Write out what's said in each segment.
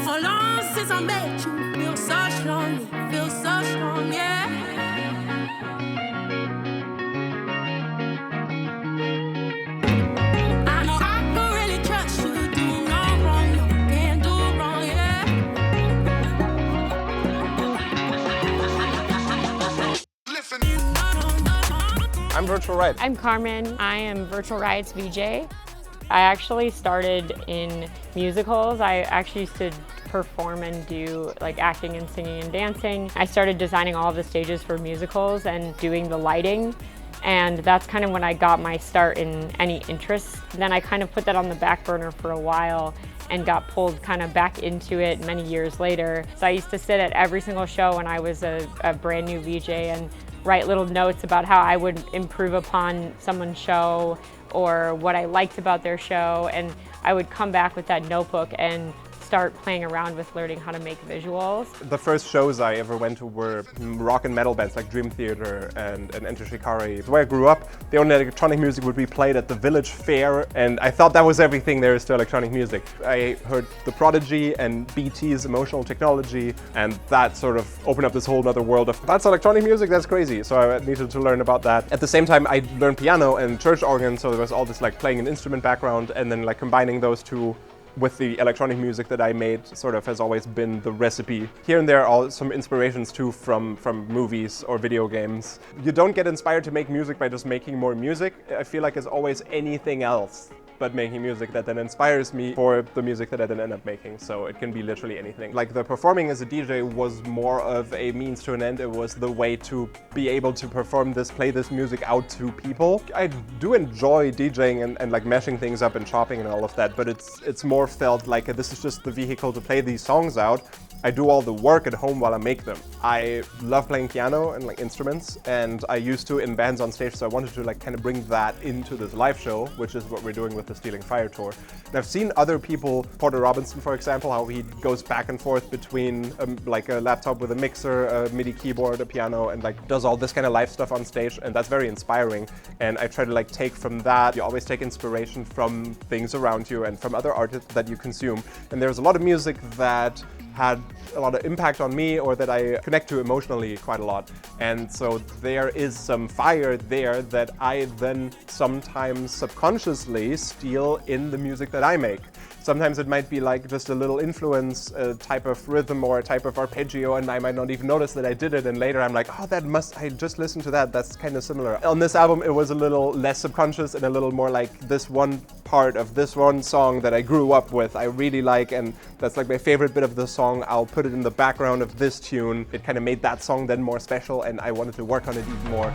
How long since I met you? Feel so strong, feel so strong, yeah. I know I can really trust you. Do no wrong, you can't do wrong, yeah. Listen. I'm Virtual Riot. I'm Carmen. I am Virtual Riot's VJ. I actually started in musicals. I actually used to perform and do like acting and singing and dancing. I started designing all of the stages for musicals and doing the lighting. And that's kind of when I got my start in any interest. Then I kind of put that on the back burner for a while and got pulled kind of back into it many years later. So I used to sit at every single show when I was a brand new VJ and write little notes about how I would improve upon someone's show or what I liked about their show, and I would come back with that notebook and start playing around with learning how to make visuals. The first shows I ever went to were rock and metal bands like Dream Theater and Enter Shikari. Where I grew up, the only electronic music would be played at the village fair, and I thought that was everything there is to electronic music. I heard The Prodigy and BT's Emotional Technology, and that sort of opened up this whole other world of, that's electronic music, that's crazy. So I needed to learn about that. At the same time, I learned piano and church organ, so there was all this like playing an instrument background, and then like combining those two with the electronic music that I made sort of has always been the recipe. Here and there are some inspirations too from movies or video games. You don't get inspired to make music by just making more music. I feel like it's always anything else but making music that then inspires me for the music that I then end up making. So it can be literally anything. Like the performing as a DJ was more of a means to an end. It was the way to be able to perform this, play this music out to people. I do enjoy DJing and like meshing things up and chopping and all of that, but it's more felt like this is just the vehicle to play these songs out. I do all the work at home while I make them. I love playing piano and like instruments, and I used to in bands on stage, so I wanted to like kind of bring that into this live show, which is what we're doing with the Stealing Fire tour. And I've seen other people, Porter Robinson for example, how he goes back and forth between like a laptop with a mixer, a MIDI keyboard, a piano, and like does all this kind of live stuff on stage, and that's very inspiring. And I try to like take from that. You always take inspiration from things around you and from other artists that you consume. And there's a lot of music that had a lot of impact on me or that I connect to emotionally quite a lot. And so there is some fire there that I then sometimes subconsciously steal in the music that I make. Sometimes it might be like just a little influence, a type of rhythm or a type of arpeggio, and I might not even notice that I did it, and later I'm like, oh, I just listened to that, that's kind of similar. On this album it was a little less subconscious and a little more like this one part of this one song that I grew up with, I really like, and that's like my favorite bit of the song. I'll put it in the background of this tune. It kind of made that song then more special, and I wanted to work on it even more.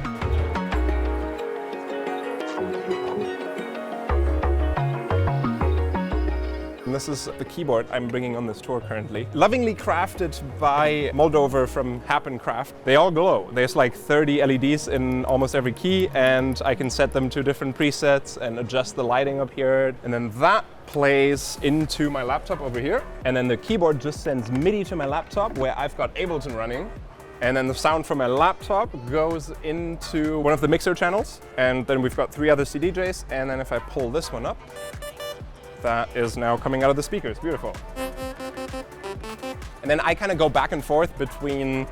And this is the keyboard I'm bringing on this tour currently. Lovingly crafted by Moldover from HappenCraft. They all glow. There's like 30 LEDs in almost every key, and I can set them to different presets and adjust the lighting up here. And then that plays into my laptop over here. And then the keyboard just sends MIDI to my laptop where I've got Ableton running. And then the sound from my laptop goes into one of the mixer channels. And then we've got 3 other CDJs. And then if I pull this one up, that is now coming out of the speakers. Beautiful. And then I kind of go back and forth between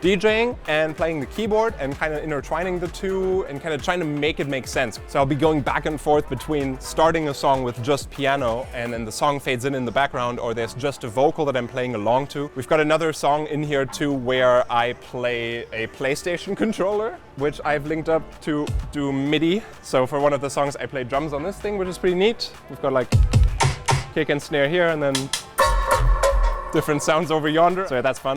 DJing and playing the keyboard and kind of intertwining the two and kind of trying to make it make sense. So I'll be going back and forth between starting a song with just piano and then the song fades in the background, or there's just a vocal that I'm playing along to. We've got another song in here too where I play a PlayStation controller, which I've linked up to do MIDI. So for one of the songs I play drums on this thing, which is pretty neat. We've got like kick and snare here and then different sounds over yonder. So yeah, that's fun.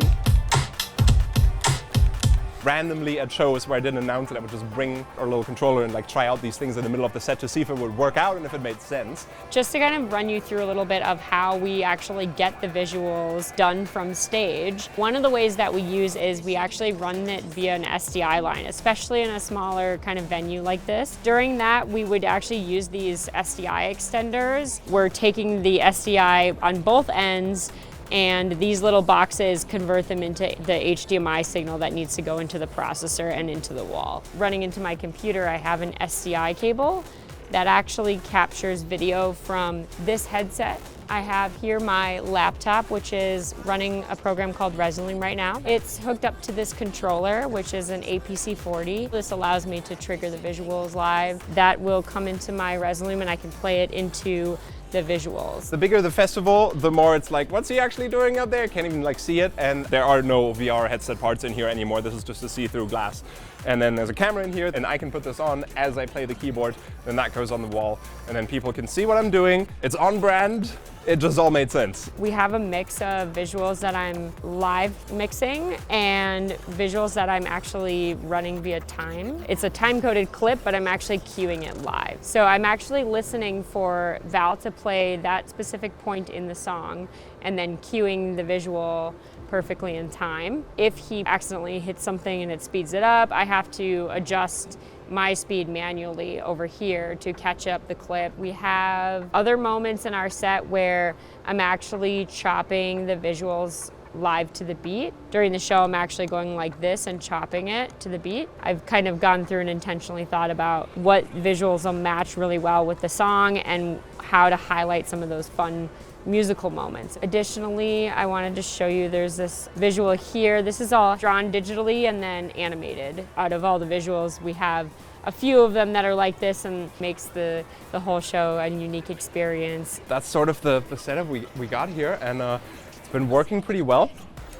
Randomly at shows where I didn't announce it, I would just bring our little controller and like try out these things in the middle of the set to see if it would work out and if it made sense. Just to kind of run you through a little bit of how we actually get the visuals done from stage. One of the ways that we use is we actually run it via an SDI line, especially in a smaller kind of venue like this. During that, we would actually use these SDI extenders. We're taking the SDI on both ends, and these little boxes convert them into the HDMI signal that needs to go into the processor and into the wall. Running into my computer, I have an SDI cable, that actually captures video from this headset. I have here my laptop, which is running a program called Resolume right now. It's hooked up to this controller, which is an APC40. This allows me to trigger the visuals live. That will come into my Resolume and I can play it into the visuals. The bigger the festival, the more it's like, what's he actually doing out there? Can't even like see it. And there are no VR headset parts in here anymore. This is just a see-through glass. And then there's a camera in here and I can put this on as I play the keyboard. Then that goes on the wall and then people can see what I'm doing. It's on brand. It just all made sense. We have a mix of visuals that I'm live mixing and visuals that I'm actually running via time. It's a time-coded clip, but I'm actually cueing it live. So I'm actually listening for Val to play that specific point in the song and then cueing the visual perfectly in time. If he accidentally hits something and it speeds it up, I have to adjust my speed manually over here to catch up the clip. We have other moments in our set where I'm actually chopping the visuals live to the beat. During the show, I'm actually going like this and chopping it to the beat. I've kind of gone through and intentionally thought about what visuals will match really well with the song and how to highlight some of those fun musical moments. Additionally, I wanted to show you there's this visual here. This is all drawn digitally and then animated. Out of all the visuals, we have a few of them that are like this and makes the whole show a unique experience. That's sort of the setup we got here and it's been working pretty well.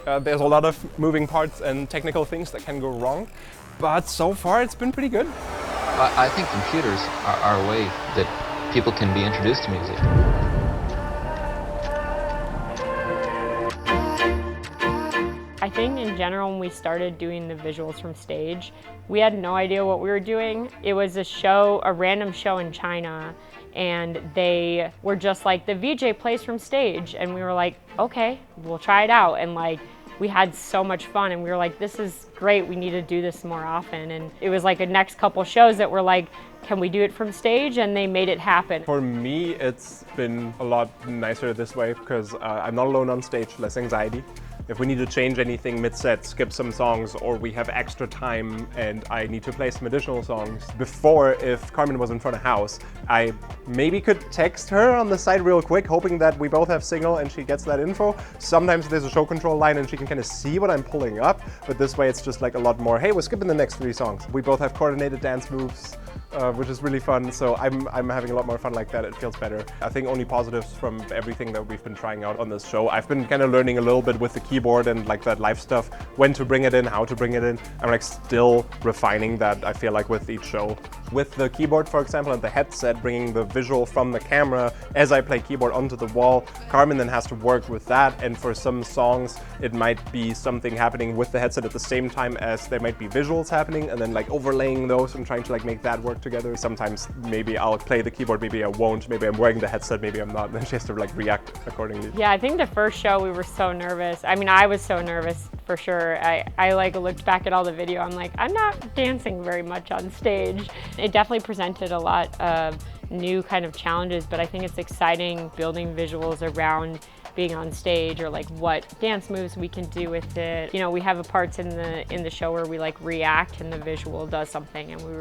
There's a lot of moving parts and technical things that can go wrong, but so far it's been pretty good. I think computers are a way that people can be introduced to music. I think in general, when we started doing the visuals from stage, we had no idea what we were doing. It was a random show in China, and they were just like, the VJ plays from stage. And we were like, okay, we'll try it out. And like, we had so much fun and we were like, this is great, we need to do this more often. And it was like a next couple shows that were like, can we do it from stage? And they made it happen. For me, it's been a lot nicer this way because I'm not alone on stage, less anxiety. If we need to change anything mid-set, skip some songs, or we have extra time and I need to play some additional songs. Before, if Carmen was in front of house, I maybe could text her on the side real quick, hoping that we both have signal and she gets that info. Sometimes there's a show control line and she can kind of see what I'm pulling up, but this way it's just like a lot more, hey, we're skipping the next 3 songs. We both have coordinated dance moves, which is really fun, so I'm having a lot more fun like that. It feels better. I think only positives from everything that we've been trying out on this show. I've been kind of learning a little bit with the keyboard and like that live stuff, when to bring it in, how to bring it in. I'm like still refining that, I feel like, with each show. With the keyboard, for example, and the headset, bringing the visual from the camera as I play keyboard onto the wall, Carmen then has to work with that, and for some songs it might be something happening with the headset at the same time as there might be visuals happening, and then like overlaying those and trying to like make that work together. Sometimes maybe I'll play the keyboard, maybe I won't, maybe I'm wearing the headset, maybe I'm not, and then she has to like react accordingly. Yeah, I think the first show we were so nervous. I mean, I was so nervous for sure. I like looked back at all the video, I'm like, I'm not dancing very much on stage. It definitely presented a lot of new kind of challenges, but I think it's exciting building visuals around being on stage, or like what dance moves we can do with it. You know, we have a parts in the show where we like react and the visual does something, and we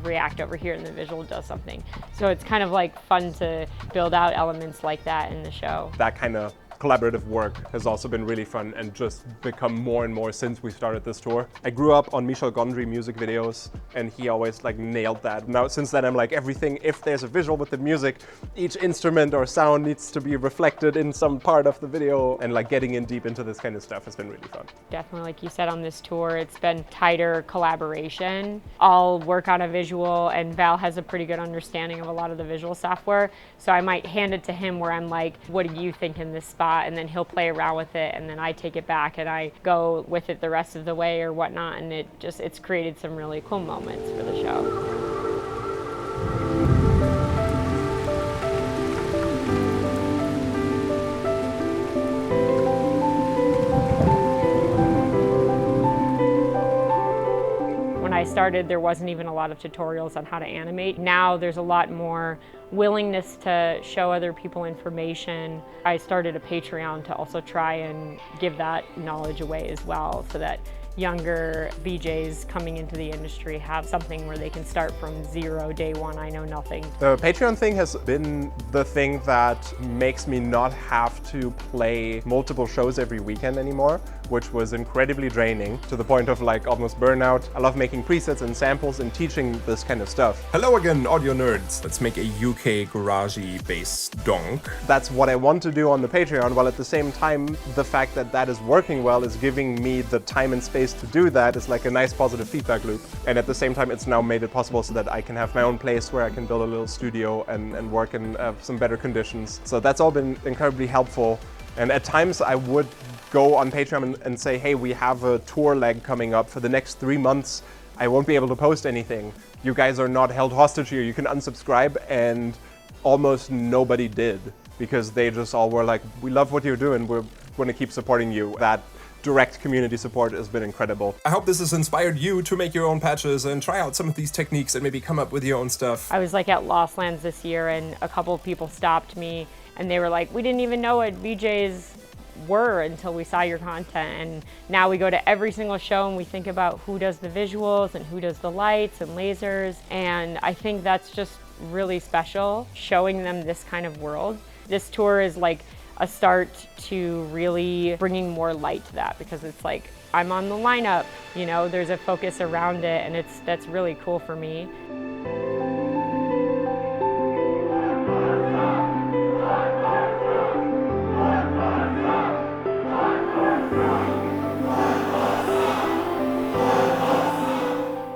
react over here and the visual does something. So it's kind of like fun to build out elements like that in the show. That kind of collaborative work has also been really fun and just become more and more since we started this tour. I grew up on Michel Gondry music videos and he always like nailed that. Now since then I'm like, everything, if there's a visual with the music, each instrument or sound needs to be reflected in some part of the video, and like getting in deep into this kind of stuff has been really fun. Definitely, like you said, on this tour it's been tighter collaboration. I'll work on a visual and Val has a pretty good understanding of a lot of the visual software, so I might hand it to him where I'm like, what do you think in this spot? And then he'll play around with it, and then I take it back and I go with it the rest of the way or whatnot, and it's created some really cool moments for the show. When I started, there wasn't even a lot of tutorials on how to animate. Now there's a lot more willingness to show other people information. I started a Patreon to also try and give that knowledge away as well, so that younger VJs coming into the industry have something where they can start from zero, day one, I know nothing. The Patreon thing has been the thing that makes me not have to play multiple shows every weekend anymore, which was incredibly draining to the point of like almost burnout. I love making presets and samples and teaching this kind of stuff. Hello again, audio nerds. Let's make a UK garagey bass donk. That's what I want to do on the Patreon, while at the same time, the fact that that is working well is giving me the time and space to do that. Is like a nice positive feedback loop. And at the same time, it's now made it possible so that I can have my own place where I can build a little studio and work in some better conditions. So that's all been incredibly helpful. And at times I would go on Patreon and say, hey, we have a tour leg coming up for the next 3 months. I won't be able to post anything. You guys are not held hostage here. You can unsubscribe, and almost nobody did, because they just all were like, we love what you're doing. We're going to keep supporting you. That direct community support has been incredible. I hope this has inspired you to make your own patches and try out some of these techniques and maybe come up with your own stuff. I was like at Lost Lands this year, and a couple of people stopped me and they were like, we didn't even know what VJs were until we saw your content. And now we go to every single show and we think about who does the visuals and who does the lights and lasers. And I think that's just really special, showing them this kind of world. This tour is like a start to really bringing more light to that, because it's like, I'm on the lineup, you know, there's a focus around it, and that's really cool for me.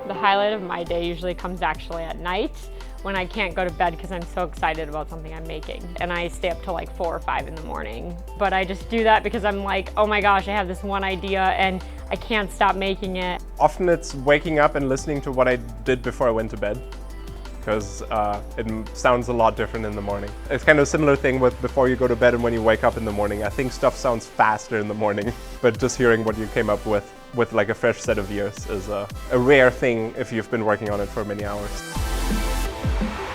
The highlight of my day usually comes actually at night, when I can't go to bed because I'm so excited about something I'm making. And I stay up till like 4 or 5 in the morning. But I just do that because I'm like, oh my gosh, I have this one idea and I can't stop making it. Often it's waking up and listening to what I did before I went to bed, because it sounds a lot different in the morning. It's kind of a similar thing with before you go to bed and when you wake up in the morning. I think stuff sounds faster in the morning, but just hearing what you came up with like a fresh set of ears is a rare thing if you've been working on it for many hours.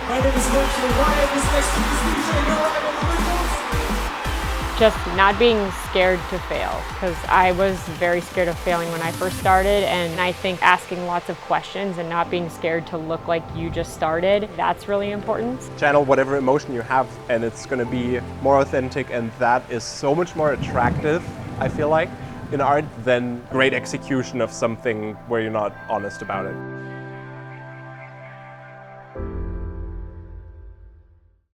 My name is Riot. This next week is DJ Neurite on the vocals. Just not being scared to fail, because I was very scared of failing when I first started, and I think asking lots of questions and not being scared to look like you just started, that's really important. Channel whatever emotion you have, and it's going to be more authentic, and that is so much more attractive, I feel like, in art than great execution of something where you're not honest about it.